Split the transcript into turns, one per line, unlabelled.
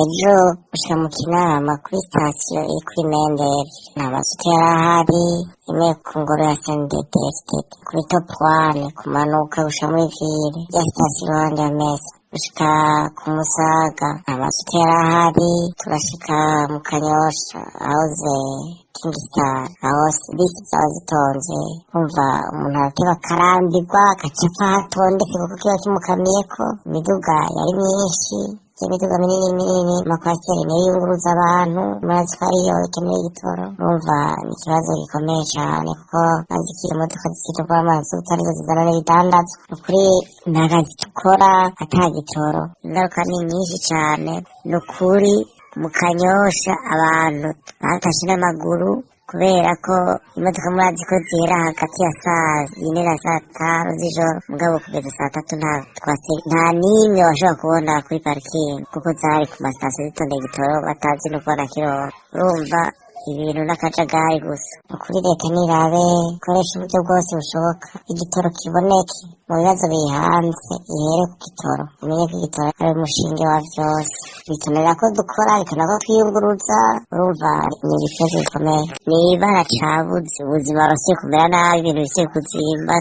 ejo gushika mu Kinama kuri sitasiyo iri kuri Menderi nta masutera yarahari, imwe ku ngoro ya CNDD-FDD kuri Topwane kumanuka gushika muri Ville ya sitasiyo iruhande ya Mesa gushika ku Musaga nta masutera yarahari, turashika mu Kanyosha ahoze Kingstar aho bisi zaba zitonze umva umuntu arateba akarambirwa agaca hatondetse kuko kiba kimukamiyeko, imiduga yari myinshi, imiduga minini amakwasiteri niyo yunguruza abantu, murazi ko ariyo ikeneye igitoro. Urumva ni ikibazo gikomeye cane kuko azi ko imodoka zisiturwa amazi arizo zizana n'ibidandazwa, ukuri nta kazi dukora ata gitoro, ingaruka ni nyinshi cane. Ni ukuri mu Kanyosha abantu batashe n'amaguru kubera ko imodoka murazi ko zihera hagati ya saa 4 na saa 5 z'ijoro, mugabo kugeza saa 3 nta nimwe washobora kubona kuri parikingi kuko zari ku masitasiyo zitondeye igitoro batazi no kubona kironka. Urumva ibintu n'akajagari gusa. Ukuri leta nirabe ikoresha uburyo bwose bushoboka igitoro kiboneke mu bibazo bihanze, ihere ku gitoro, umenye ko igitoro ari umushinge wa vyose, bikenera ko dukora, bikenera ko twiyunguruza. Urumva ni ikibazo gikomeye, ni ibara cabuze, ubuzima burasiye kumera nabi, ibintu bisiye kuzimba.